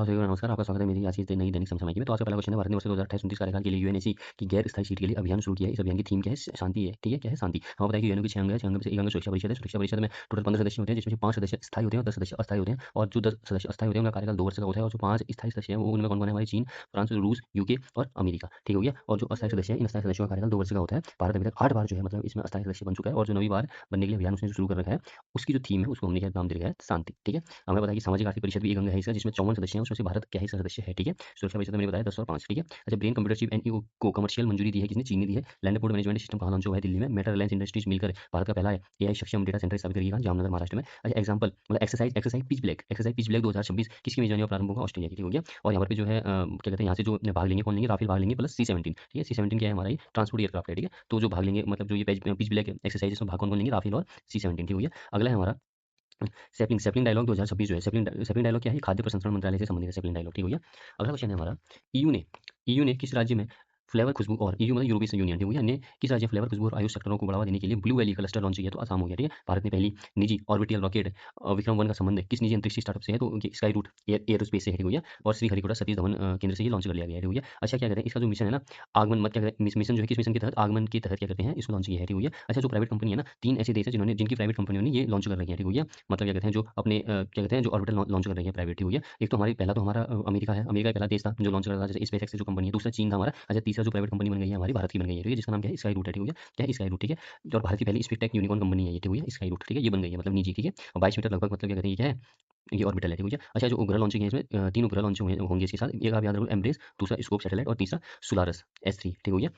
सभी को नमस्कार, आपका स्वागत है मेरी आज की नई दैनिक समसामयिकी में। तो आज का पहला क्वेश्चन है, भारत ने वर्ष 2028-29 कार्यकाल के लिए यूएनएसी की गैर स्थायी सीट के लिए अभियान शुरू किया है। इस अभियान की थीम क्या है? शांति है, ठीक है? क्या है? शांति। हमें पता है कि यूएनओ के 6 अंग हैं, 6 अंग में से एक अंग सुरक्षा परिषद है। सुरक्षा परिषद में टोटल 15 सदस्य होते हैं, जिसमें से 5 सदस्य स्थायी होते हैं और 10 सदस्य अस्थायी होते हैं। और जो 10 सदस्य अस्थायी होते हैं, उनका कार्यकाल 2 वर्ष का होता है। और जो 5 स्थायी सदस्य हैं, वो उनमें कौन-कौन है? हमारे चीन, फ्रांस, रूस, यूके और अमेरिका, ठीक हो गया? और जो अस्थायी सदस्य हैं, इन अस्थायी सदस्यों का कार्यकाल 2 वर्ष का होता है। भारत अभी तक 8 बार जो है मतलब इसमें अस्थायी सदस्य बन चुका है, और जो 9वीं बार बनने के लिए अभियान उसने जो शुरू कर रखा है, उसकी जो थीम है, उसको हमने क्या नाम दे रखा है? शांति, ठीक है? हमें पता है कि सामाजिक आर्थिक परिषद भी एक अंग है इसका, जिसमें 54 सदस्य हैं, उसमें से भारत क्या है? सदस्य है, ठीक है? सुरक्षा परिषद मैंने बताया 10 और 5, ठीक है? अच्छा, ब्रेन कंप्यूटर चिप एनईओ को कमर्शियल मंजूरी दी है किसने? चीन ने दी है। लैंड पोर्ट मैनेजमेंट सिस्टम कहाँ लॉन्च हुआ है? दिल्ली में। मेटा रिलायंस इंडस्ट्रीज मिलकर भारत का पहला एआई सक्षम डेटा सेंटर स्थापित करेगी कहाँ? जामनगर, महाराष्ट्र में। अच्छा, एग्जांपल मतलब एक्सरसाइज पिच ब्लैक 2026 किसकी मेजबानी और प्रारंभ होगा? ऑस्ट्रेलिया की, ठीक हो गया? और यहाँ पर जो है क्या कहते हैं, यहाँ से जो अपने भाग लेंगे कौन लेंगे? राफेल भाग लेंगे प्लस C-17, ठीक है? C-17 क्या है? हमारा ये ट्रांसपोर्ट एयरक्राफ्ट है, ठीक है? तो जो भाग लेंगे मतलब जो ये पिच ब्लैक एक्सरसाइज इसमें भाग कौन कौन लेंगे? राफेल और C-17, ठीक हो गया? अगला है हमारा सैपलिंग सैपलिंग डायलॉग 2026 जो है। सैपलिंग डायलॉग क्या है? खाद्य प्रसंस्करण मंत्रालय से संबंधित है सैपलिंग डायलॉग, ठीक हो गया? अगला क्वेश्चन है हमारा, ईयू ने ईयू ने किस राज्य में फ्लेवर खुशबू और ईयू मतलब यूरोपियन यूनियन, ठीक हो गया? ने किस राज्य में फ्लेवर खुशबू और आयुष सेक्टरों को बढ़ावा देने के लिए ब्लू वैली क्लस्टर लॉन्च किया? तो आसाम हो गया, ठीक है? भारत ने पहली निजी ऑर्बिटल रॉकेट विक्रम 1 का संबंध किस निजी अंतरिक्ष स्टार्टअप से है? तो स्काई रूट एयरोस्पेस से है, ठीक हो गया? और श्रीहरिकोटा सतीश धवन केंद्र से ये लॉन्च कर लिया गया है, ठीक हो गया? अच्छा, क्या कहते हैं इसका जो मिशन है ना, आगमन मत क्या कहते हैं मिशन जो है, किस मिशन के तहत? आगमन के तहत क्या करते हैं? इसको लॉन्च किया है, ठीक हो गया? अच्छा, जो प्राइवेट कंपनी है ना, 3 ऐसे देश हैं जिन्होंने जिनकी प्राइवेट कंपनियों ने ये लॉन्च कर रखी है, ठीक हो गया? मतलब क्या कहते हैं जो अपने क्या कहते हैं जो ऑर्बिटल लॉन्च कर रही है प्राइवेट, ठीक हो गया? एक तो हमारी पहला तो हमारा अमेरिका है, अमेरिका पहला देश था जो लॉन्च कर रहा था, जैसे स्पेसएक्स जो कंपनी है। दूसरा चीन था हमारा। अच्छा, तीसरा जो प्राइवेट कंपनी बन गई है हमारी भारत की बन गई है, ठीक है? जिसका नाम क्या है? स्काई रूट है, ठीक हो गया? क्या है? स्काई रूट, ठीक है? और भारत की पहली स्पेस टेक यूनिकॉर्न कंपनी है ये, ठीक हो गया? स्काई रूट, ठीक है? ये बन गई है मतलब निजी, ठीक है? और 22 मीटर लगभग मतलब क्या कहते हैं ये क्या है? ये ऑर्बिटल है, ठीक हो गया? अच्छा, जो उपग्रह लॉन्चिंग है इसमें 3 उपग्रह लॉन्च हुए होंगे इसके साथ। एक आप याद रखो एम्ब्रेस, दूसरा स्कोप सैटेलाइट और तीसरा सोलारस S3, ठीक हो गया?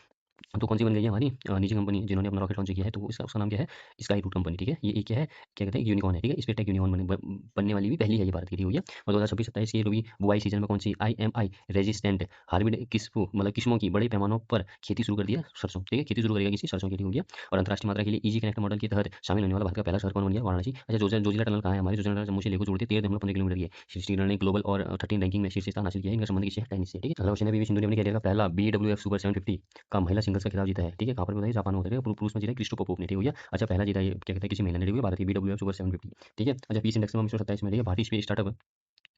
तो कौन सी बन गई है हमारी निजी कंपनी जिन्होंने अपना रॉकेट लॉन्च किया है, तो इसका उसका नाम क्या है? स्काई रूट कंपनी, ठीक है? ये एक क्या है? क्या कहते हैं? यूनिकॉर्न है, ठीक है? स्पेस टेक यूनिकॉर्न बनने वाली भी पहली है ये भारत की, ठीक हो गया? और 2026-27 की रबी बुआई सीजन में कौन सी IMI रेजिस्टेंट हार्बिड किस्मों की बड़े पैमानों पर खेती शुरू कर दिया? सरसों, ठीक है? खेती शुरू करेगा किसी? सरसों की, ठीक हो गया? और अंतर्राष्ट्रीय मात्रा के लिए ईजी कनेक्ट मॉडल के तहत शामिल होने वाला भारत का पहला शहर कौन बन गया? वाराणसी। अच्छा, जोजिला टनल कहाँ है? हमारे जोजिला टनल जम्मू से लेकर जोड़ती है, 13.15 किलोमीटर की है। श्रीनगर ने ग्लोबल और 13 रैंकिंग में शीर्ष स्थान हासिल किया है। इनका संबंध किससे है? टेनिस से, ठीक है? अगला क्वेश्चन है, पीवी सिंधु ने अपने कैरियर का पहला BWF सुपर 750 का महिला सिंगल्स का खिताब जीता है, ठीक है? कहाँ पर बताइए? जापान में होता है, पुरुष में जीता है क्रिस्टो पोपोव ने, ठीक हो गया? अच्छा, पहला जीता ये क्या कहते हैं किसी महिला ने, ठीक है? भारत की BWF सुपर 750, ठीक है? अच्छा, पीस इंडेक्स में 127 में, ठीक है? भारतीय स्पेस स्टार्टअप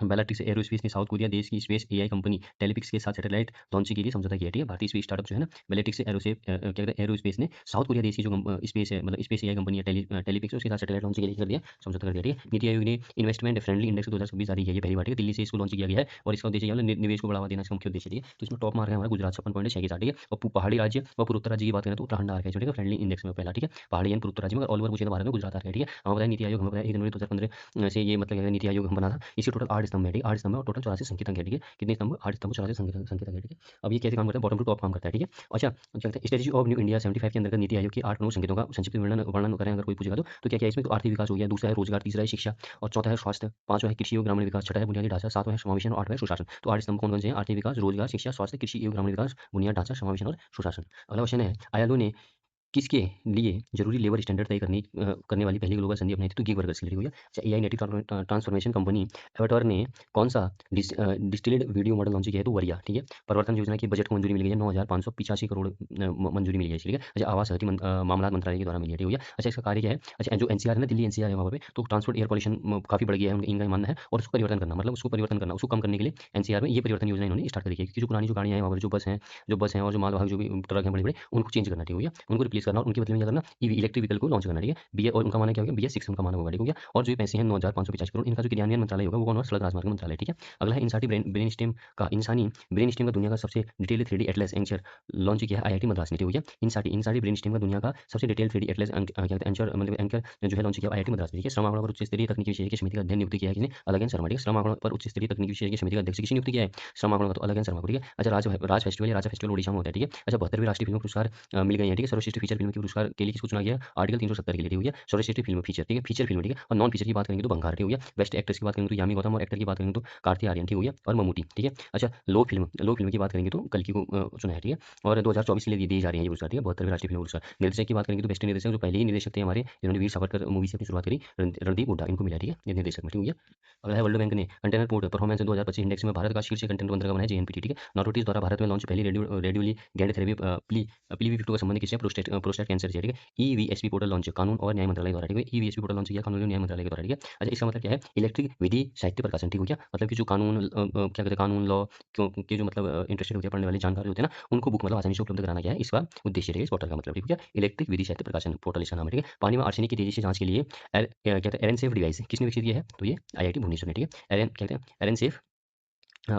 बेलाट्रिक्स एरोस्पेस ने साउथ कोरिया देश की स्पेस एआई कंपनी टेलीपिक्स के साथ सैटेलाइट लॉन्चिंग के लिए समझौता किया है, ठीक है? भारतीय स्पेस स्टार्टअप जो है ना, बेलाट्रिक्स क्या कहते हैं एरोस्पेस ने साउथ कोरिया देश की जो स्पेस है मतलब स्पेस एआई कंपनी है टेलीपिक्स, उसके साथ सैटेलाइट लॉन्च के लिए कर दिया, समझौता कर दिया, ठीक है? नीति आयोग ने इन्वेस्टमेंट फ्रेंडली इंडेक्स 2026 जारी किया, ये पहली बार, ठीक है? दिल्ली से इसको लॉन्च किया गया है और इसका उद्देश्य निवेश को बढ़ावा देना इसका मुख्य उद्देश्य, ठीक है? तो इसमें टॉप मार्क है हमारा गुजरात 56.6 के साथ, ठीक है? और पहाड़ी राज्य व पूर्वोत्तर राज्य की बात करें तो उत्तराखंड आ रहा है, ठीक है? फ्रेंडली इंडेक्स में पहला, ठीक है? पहाड़ी एंड पूर्वोत्तर राज्य में, ऑल ओवर पूछे तो भारत में गुजरात आ रहा है, ठीक है? हमें बताया नीति आयोग, हमें बताया 1 जनवरी 2015 से ये मतलब नीति आयोग हम बना था। इसके टोटल 8 स्तंभ है, ठीक है? 8 स्तंभ है और टोटल 84 संकेतक है, ठीक है? कितने स्तंभ? 8 स्तंभ, 84 संकेतक है, ठीक है? अब ये कैसे काम करता है? बॉटम टू टॉप काम करता है, ठीक है? अच्छा, क्या कहते हैं स्ट्रेटजी ऑफ न्यू इंडिया 75 के अंतर्गत नीति आयोग के 8 प्रमुख संकेतों का संक्षिप्त वर्णन करें अगर कोई पूछेगा तो क्या क्या है इसमें? तो आर्थिक विकास हो गया, दूसरा है रोजगार, तीसरा है शिक्षा और चौथा है स्वास्थ्य, पांचवा है कृषि एवं ग्रामीण विकास, छठा है बुनियादी ढांचा, सातवां है समावेशन और आठवां है सुशासन। तो 8 स्तंभ कौन-कौन से हैं? आर्थिक विकास, रोजगार, शिक्षा, स्वास्थ्य, कृषि एवं ग्रामीण विकास, बुनियादी ढांचा, समावेशन और सुशासन। अगला क्वेश्चन है, आईएलओ ने किसके लिए जरूरी लेबर स्टैंडर्ड तय करने वाली पहली ग्लोबल संधि अपनाई थी? तो गिग वर्कर्स के लिए, ठीक हो गया? अच्छा, AI native transformation company Avatar ने कौन सा डिस्टिल्ड वीडियो मॉडल लॉन्च किया है? तो वरिया, ठीक है? परिवर्तन योजना की बजट को मंजूरी मिल गई है 9,585 करोड़ मंजूरी मिली है, ठीक है? अच्छा, आवास शहरी मामलात मंत्रालय के द्वारा मिली है, ठीक हो गया? अच्छा, इसका कार्य क्या है? अच्छा, जो एनसीआर है ना, दिल्ली एनसीआर है वहाँ पे, तो ट्रांसपोर्ट एयर पॉल्यूशन काफी बढ़ गया है इनका मानना है, और उसको परिवर्तन करना मतलब उसको परिवर्तन करना, उसको कम करने के लिए एनसीआर में ये परिवर्तन योजना इन्होंने स्टार्ट करी है। क्योंकि जो पुरानी जो गाड़ियाँ हैं वहाँ पर जो बस हैं और जो मालवाहक जो भी ट्रक हैं बड़े बड़े, उनको चेंज करना, ठीक हो गया? उनको रिप्लेस करना और उनके बदले में क्या करना? ईवी इलेक्ट्रिक व्हीकल को लॉन्च करना, ठीक है? बीए और उनका माना क्या हो गया? BS6 उनका माना होगा, ठीक हो गया? और जो ये पैसे हैं 9,585 करोड़, इनका जो क्रियान्वयन मंत्रालय होगा वो कौन होगा? सड़क राजमार्ग मंत्रालय, ठीक है? अगला है इंसानी ब्रेन स्टेम का दुनिया का सबसे detailed 3D Atlas anchor launch किया है IIT मद्रास ने, ठीक हो गया? इंसानी ब्रेन स्टेम का दुनिया का सबसे डिटेल्ड 3D एटलस क्या कहते हैं एंचर मतलब एंकर जो है लॉन्च किया IIT मद्रास में, ठीक है? श्रम आंकड़ों पर उच्च स्तरीय तकनीकी विशेषज्ञ समिति का अध्ययन नियुक्त किया है किसने? अलगन शर्मा, ठीक है? श्रम आंकड़ों पर उच्च स्तरीय तकनीकी विशेषज्ञ समिति का अध्यक्ष किसने नियुक्त किया है? श्रम आंकड़ों का तो अलगन शर्मा को, ठीक है? अच्छा, राज फेस्टिवल ओडिशा में होता है, ठीक है? अच्छा, 72वें राष्ट्रीय फिल्म पुरस्कार मिल गए हैं, ठीक है? सर्वश्रेष्ठ फीचर फिल्म के पुरस्कार के लिए किसको चुना गया? आर्टिकल 370 के लिए, ठीक हो गया? सर्वश्रेष्ठ फिल्म फीचर, ठीक है? फीचर फिल्म, ठीक है? और नॉन फीचर की बात करेंगे तो बंगार, ठीक हो गया? बेस्ट एक्ट्रेस की बात करेंगे तो यामी गौतम और एक्टर की बात करेंगे तो कार्ति आर्यन, ठीक हो गया? और ममूटी, ठीक है? अच्छा, लो फिल्म की बात करेंगे तो कल्कि को चुना है, ठीक है? और 2024 के लिए दिए जा रहे हैं ये पुरस्कार, ठीक है? 72वें राष्ट्रीय फिल्म पुरस्कार। निर्देशक की बात करेंगे तो बेस्ट निर्देशक जो पहले ही निर्देशक थे हमारे, जिन्होंने वीर सावरकर मूवी से अपनी शुरुआत करी, रणदीप हुड्डा, इनको मिला, ठीक है? ये निर्देशक में, ठीक हो गया? अगला है वर्ल्ड बैंक ने कंटेनर पोर्ट परफॉर्मेंस 2025 इंडेक्स में भारत का शीर्ष कंटेनर बंदरगाह बना है JNPT, ठीक है? नॉटोटिस द्वारा भारत में लॉन्च पहली रेडियोली गैंड थेरेपी प्लीवी का संबंध किससे? प्रोस्टेट कैंसर से, ठीक है। ईवीएसपी पोर्टल लॉन्च, कानून और न्याय मंत्रालय द्वारा, ठीक है। ईवीएसपी पोर्टल लॉन्च किया कानून और न्याय मंत्रालय के द्वारा, ठीक है। अच्छा, इसका मतलब क्या है? इलेक्ट्रिक विधि साहित्य प्रकाशन, ठीक हो गया। मतलब कि जो कानून क्या कहते हैं, कानून लॉ क्यों के जो मतलब इंटरेस्टेड होते हैं, पढ़ने वाले जानकार होते हैं ना, उनको बुक मतलब आसानी से उपलब्ध कराना क्या है इसका उद्देश्य, ठीक है, इस पोर्टल का मतलब, ठीक है। इलेक्ट्रिक विधि साहित्य प्रकाशन पोर्टल इसका नाम है, ठीक है। पानी में आर्सेनिक की तेजी से जांच के लिए क्या कहते हैं, एरन सेफ डिवाइस किसने विकसित किया है? तो ये आईआईटी भुवनेश्वर ने, ठीक है। एरन क्या कहते हैं, एरन सेफ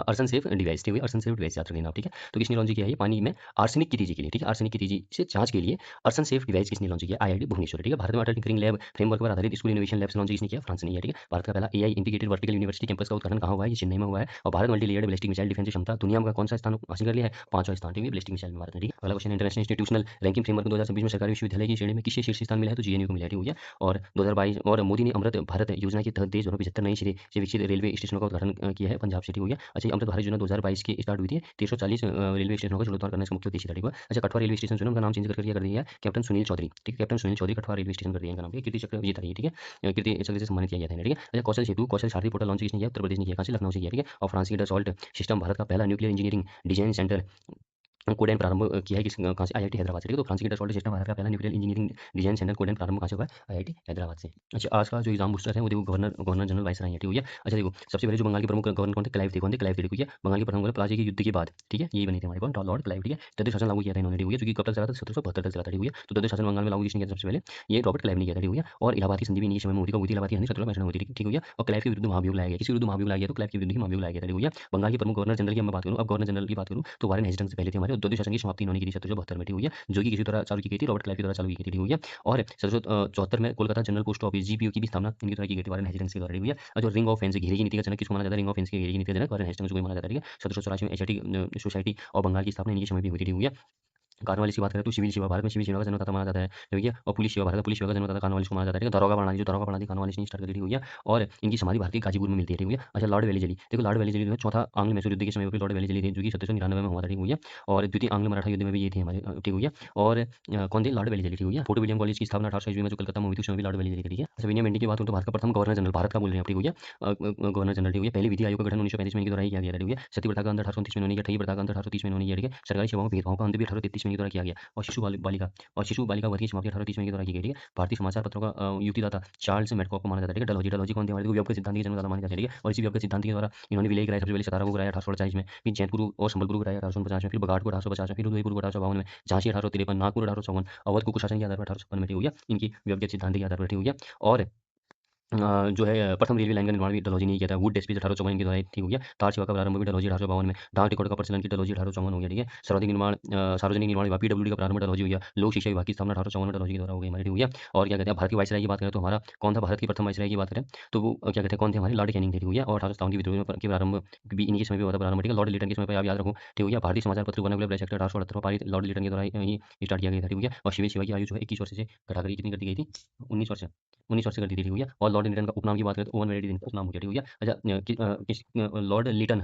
अर्सन सेफ डिवाइस, ठीक है। अर्सन सेफ डिवाइस याद रखना आप, ठीक है। तो किसने लॉन्च किया है ये? पानी में आर्सेनिक की तेजी के लिए, ठीक है। आर्सेनिक की तेजी से जांच के लिए अर्सन सेफ डिवाइस किसने लॉन्च किया? आईआईटी भुवनेश्वर, ठीक है। भारत में अटल टिंकरिंग लैब फ्रेमवर्क पर आधारित स्कूल इनोवेशन लैब्स लॉन्च किसने किया? फ्रांस ने किया, ठीक है। भारत का पहला AI integrated vertical university campus का उद्घाटन कहाँ हुआ है? ये चेन्नई में हुआ है। और Bharat multi layered ballistic missile defence क्षमता दुनिया में कौन सा स्थान हासिल कर लिया है? 5वां स्थान, ठीक है, बैलिस्टिक मिसाइल में भारत ने, ठीक है। अगला question, international institutional ranking framework 2026 में सरकारी विश्वविद्यालय की श्रेणी में किसे शीर्ष स्थान मिला है? तो जेएनयू को मिला है, ठीक हो गया। और 2022 और मोदी ने अमृत भारत योजना के तहत देश भर में 75 नई सिरे से विकसित रेलवे स्टेशनों का उद्घाटन किया है पंजाब से, ठीक हो गया। अच्छा, ये अमृत भारत योजना 2022 की स्टार्ट हुई थी। 340 रेलवे स्टेशनों का जीर्णोद्धार करने का मुख्य उद्देश्य था, ठीक है। अच्छा, कठुआ रेलवे स्टेशन जो है उनका नाम चेंज कर दिया है कैप्टन सुनील चौधरी, ठीक है। Captain Sunil Chaudhary Kathua railway station कर दिया इनका नाम, ठीक है। कीर्ति चक्र विजेता रही है, ठीक है। कीर्ति चक्र से सम्मानित किया गया था इन्हें, ठीक है। अच्छा, कौशल सेतु कौशल सारथी पोर्टल लॉन्च किसने किया? उत्तर प्रदेश ने किया, कहाँ से? लखनऊ से किया, ठीक है। और फ्रांस की डसॉल्ट सिस्टम भारत का पहला nuclear engineering design centre codeine प्रारंभ किया है किस कहाँ से? आईआईटी हैदराबाद से, ठीक है। तो फ्रांस की डसॉल्ट सिस्टम भारत का पहला nuclear engineering design centre codeine प्रारंभ कहाँ से हुआ है? आईआईटी हैदराबाद से। अच्छा, आज का जो एग्जाम बूस्टर है वो देखो गवर्नर गवर्नर जनरल वाइसराय हैं, ठीक हो गया। अच्छा देखो, सबसे पहले जो बंगाल के प्रमुख गवर्नर कौन थे? क्लाइव थे, कौन थे? क्लाइव थे, ठीक है। बंगाल के प्रथम गवर्नर प्लासी के युद्ध के बाद, ठीक है, यही बने थे हमारे कौन? लॉर्ड क्लाइव, ठीक है। तद्दे शासन लागू किया था इन्होंने, ठीक हो गया। जो कि कब तक चला था? 1772 तक चला था, ठीक हो गया। तो तद्दे शासन बंगाल में लागू किसने किया था सबसे पहले? ये रॉबर्ट क्लाइव ने किया था, ठीक हो गया। और इलाहाबाद की संधि भी इन्हीं के समय में हुई थी, कब हुई थी? इलाहाबाद की संधि 17 में हुई थी, ठीक हो गया। और क्लाइव के विरुद्ध महाभियोग लाया गया, किसी विरुद्ध महाभियोग लाया गया? तो क्लाइव के विरुद्ध ही महाभियोग लाया गया था, ठीक हो गया। बंगाल के प्रमुख गवर्नर जनरल की मैं बात करूँ, अब गवर्नर जनरल की बात करूँ तो वारेन हेस्टिंग्स से पहले थे हमारे। द्वितीय शासन की समाप्ति इन्होंने की थी 1772 में, ठीक हो गया। जो कि किसी द्वारा चालू की गई थी? रॉबर्ट क्लाइव के द्वारा चालू की गई थी, ठीक हो गया। और 1774 में Kolkata general post office GPO की भी स्थापना इनके द्वारा की गई थी, वारेन हेस्टिंग्स के द्वारा, ठीक हो गया। और जो रिंग ऑफ फेंस घेरे की नीति का जनक किसको माना जाता है? रिंग ऑफ फेंस की घेरे की नीति का जनक वारेन हेस्टिंग्स को ही माना जाता है, ठीक है। 1784 में एशियाटिक सोसाइटी और बंगाल की स्थापना इनके समय भी हुई थी, ठीक हो गया। कार्नवालिस की बात करें तो सिविल सेवा, भारत में सिविल सेवा का जन्मदाता माना जाता है, ठीक है भैया। और पुलिस सेवा, भारत में पुलिस सेवा का जन्मदाता कार्नवालिस को माना जाता है, ठीक है। दारोगा प्रणाली, जो दारोगा प्रणाली कार्नवालिस ने स्टार्ट करी थी, ठीक हो गया। और इनकी समाधि भारत के गाजीपुर में मिलती है, ठीक हो गया। अच्छा, लॉर्ड वेलेजली, देखो लॉर्ड वेलेजली जो है चौथा आंग्ल मैसूर युद्ध के समय पे लॉर्ड वेलेजली थे, जो कि 1799 में हुआ था, ठीक हो गया। और द्वितीय आंग्ल मराठा युद्ध में भी ये थे हमारे, ठीक हो गया। और कौन थे? लॉर्ड वेलेजली, ठीक हो गया। फोर्ट विलियम कॉलेज की स्थापना 1800 ईस्वी में जो कलकत्ता में हुई थी उसमें भी लॉर्ड वेलेजली की, ठीक है। अच्छा, विलियम बेंटिक की बात करूँ तो भारत का प्रथम गवर्नर जनरल, भारत का बोल रहे हैं, ठीक हो गया। गवर्नर जनरल, ठीक हो गया। पहली विधि आयोग का गठन 1935 में इनके द्वारा ही किया गया था, ठीक हो गया। सती प्रथा का अंत 1829 में इन्होंने किया, ठगी प्रथा का अंत 1830 में इन्होंने किया, ठीक है। सरकारी सेवाओं में भेदभाव का अंत भी 1833 में इनके द्वारा किया गया। और बालिका और शिशु बालिका वर्ग की समाप्ति 1830 में के द्वारा की गई, ठीक है। भारतीय समाचार पत्रों का युक्तिदाता चार्ल्स मेडकॉक को माना जाता है, ठीक है। डलहौजी, डलहौजी कौन थे हमारे? व्यवहार के सिद्धांत के जन्मदाता माने जाते हैं, ठीक है। और इसी व्यवहार के सिद्धांत के द्वारा इन्होंने विलय कराया, सबसे पहले सतारा को कराया 1848 में, फिर जैनपुर और संबलपुर को कराया 1850 में, फिर बघाट को 1850 में, फिर उदयपुर को 1852 में, झांसी 1853, नागपुर 1854, अवध को कुशासन के आधार पर 1856 में, ठीक हो गया। इनकी व्यवहार सिद्धांत के आधार पर, ठीक हो गया। और जो है प्रथम रेलवे लाइन का निर्माण भी डलहौजी ने ही किया था। वुड डेस्पीज 1854 के द्वारा ठीक हो गया। तार सेवा का प्रारंभ भी डलहौजी 1852 में। डाक टिकट का प्रचलन की डलहौजी 1854 हो गया, ठीक है। सार्वजनिक निर्माण विभाग पीडब्ल्यूडी का प्रारंभ डलहौजी हो गया। लोक शिक्षा विभाग की स्थापना 1854 में डलहौजी के द्वारा हो गई हमारी, ठीक हो गया। और क्या कहते हैं, भारत की वाइसराय की बात करें तो हमारा कौन था? भारत की प्रथम वाइसराय की बात करें तो वो क्या कहते हैं, कौन थे हमारे? लॉर्ड कैनिंग थे, ठीक हो गया। और 1857 की विद्रोह के प्रारंभ भी इन्हीं के समय पे हुआ था प्रारंभ, ठीक है। लॉर्ड लिटन के समय पे आप याद रखो, ठीक हो गया। भारतीय समाचार पत्र वर्नाकुलर प्रेस एक्ट 1878 में पारित लॉर्ड लिटन के द्वारा ही स्टार्ट किया गया था, ठीक हो गया। और सिविल सेवा की आयु जो है 21 वर्ष से घटाकर कितनी कर दी गई थी? 19 वर्ष कर दी थी, ठीक हो गया। और लॉर्ड लिटन का उपनाम की बात करें तो ओवन वेरी दिन उपनाम हो गया, ठीक हो गया। अच्छा, लॉर्ड लिटन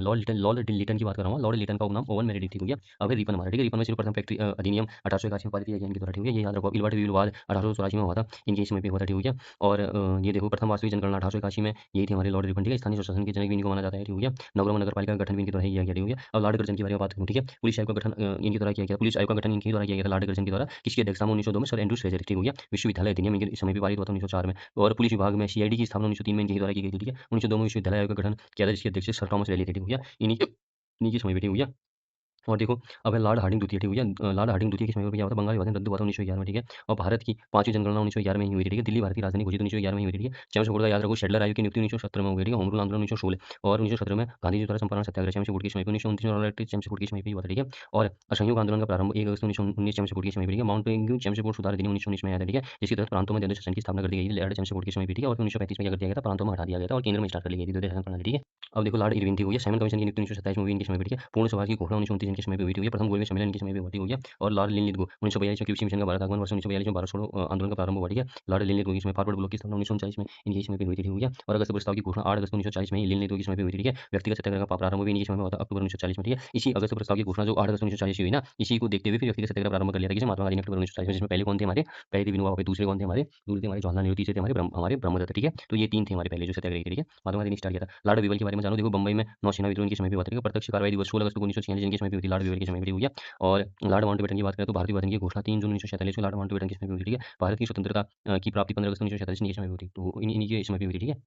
की बात कर रहा हूँ। लॉर्ड लिटन का उपनाम ओवन मेरेडिथ, ठीक हो गया। अब है रिपन हमारा, ठीक है। रिपन में सिर्फ प्रथम फैक्ट्री अधिनियम 1881 में पारित किया गया इनके द्वारा, ठीक है। ये याद रखो। इल्बर्ट विवाद 1884 में हुआ था, इनके समय पे हुआ था, ठीक हो गया। और ये देखो प्रथम वास्तविक जनगणना 1881 में, यही थे हमारे लॉर्ड रिपन, ठीक है। स्थानीय स्वशासन के जनक भी इनको माना जाता है, ठीक हो गया। नगरों में नगर पालिका का गठन भी इनके द्वारा ही किया गया, ठीक हो गया। अब लॉर्ड कर्जन के बारे में बात करूँ, ठीक है। पुलिस आयोग का गठन इनके द्वारा किया गया। पुलिस आयोग का गठन इनके द्वारा किया गया था, लॉर्ड कर्जन के द्वारा। किसकी अध्यक्षता में? 1902 में सर एंड्रूज फ्रेजर, ठीक हो गया। विश्वविद्यालय अधिनियम इनके समय पे पारित हुआ था 1904 में। और पुलिस विभाग में सीआईडी की स्थापना 1903 में इनके द्वारा की गई थी, ठीक है। 1902 में विश्वविद्यालय आयोग का गठन किया था, जिसके अध्यक्ष सर थॉमस रैली थे, ठीक हो गया। इन्हीं के समय पे, ठीक हो गया। और देखो, अब है लॉर्ड हार्डिंग द्वितीय, ठीक हो गया। लॉर्ड हार्डिंग द्वितीय के समय पे क्या हुआ था? बंगाल विभाजन रद्द हुआ था 1911 में, ठीक है। और भारत की पांचवी जनगणना 1911 में ही हुई थी, ठीक है। दिल्ली भारत की राजधानी घोषित 1911 में ही हुई थी, ठीक है। चैम्स बोर्ड का याद रखो। शेडलर आयोग की नियुक्ति 1917 में हो गई, ठीक है। होम रूल आंदोलन 1916 और 1917 में गांधी जी द्वारा संपूर्ण सत्याग्रह चैम्स बोर्ड के समय पे 1929 में रॉयल एक्ट चैम्स बोर्ड के समय पे हुआ था, ठीक है। और असहयोग आंदोलन का प्रारंभ 1 अगस्त 1919 चैम्स बोर्ड के समय पे, ठीक है। माउंट पेंगू चैम्स बोर्ड सुधार अधिनियम 1919 में आया था, ठीक है। जिसके तहत प्रांतों में द्वैध शासन की स्थापना कर दी गई थी लॉर्ड चैम्स बोर्ड के समय पे, ठीक है। और 1935 में क्या कर दिया गया था? प्रांतों में हटा दिया गया था और केंद्र में स्टार्ट कर ली गई थी द्वैध शासन प्रणाली, ठीक है। अब देखो, लॉर्ड इरविन, ठीक हो गया। साइमन कमीशन की नियुक्ति 1927 में हुई इनके समय पे, ठीक है। पूर्ण स्वराज की घोषणा 1929 इनके समय पे हुई थी, प्रथम गोलमेज सम्मेलन इनके समय पे हुआ, ठीक हो गया। और लॉर्ड लिनलिथगो 1942 में क्यूबेक मिशन का भारत आगमन, वर्ष 1942 में भारत छोड़ो आंदोलन का प्रारंभ हुआ, ठीक है। लॉर्ड लिनलिथगो के समय फॉरवर्ड ब्लॉक की स्थापना 1939 में इनके समय पे हुई थी, ठीक हो गया। और अगस्त प्रस्ताव की घोषणा 8 अगस्त 1940 में ही लिनलिथगो के समय पे हुई थी, ठीक है। व्यक्तिगत सत्याग्रह का प्रारंभ भी इनके समय में हुआ था अक्टूबर 1940 में, ठीक है। इसी अगस्त प्रस्ताव की घोषणा जो 8 अगस्त 1940 की हुई ना, इसी को देखते हुए फिर व्यक्तिगत सत्याग्रह प्रारंभ कर लिया था किसी महात्मा गांधी ने अक्टूबर 1940 में। जिसमें पहले कौन थे हमारे? पहले थे विनोबा भावे, दूसरे कौन थे हमारे? दूसरे थे हमारे जवाहरलाल नेहरू, तीसरे थे हमारे ब्रह्मदत्त, ठीक है। तो ये तीन थे हमारे पहले जो सत्याग्रही थे, ठीक है। महात्मा गांधी ने स्टार्ट किया था। लॉर्ड बीवल के बारे में जानो, देखो बंबई में नौसेना विद्रोह इनके समय पे हुआ था, ठीक है। प्रत्यक्ष कार्रवाई दिवस 16 अगस्त 1946 इनके समय पे हुई थी, लॉर्ड वेवर के समय पे हुई है। और लॉर्ड माउंटबेटन की बात करें तो भारतीय विभाजन की घोषणा 3 जून 1947 को लॉर्ड माउंटबेटन के समय पे हुई थी, ठीक है। भारत की स्वतंत्रता की प्राप्ति 15 अगस्त 1947 इन्हीं के समय पे हुई थी। तो इन्हीं के समय पे हुई थी, ठीक है।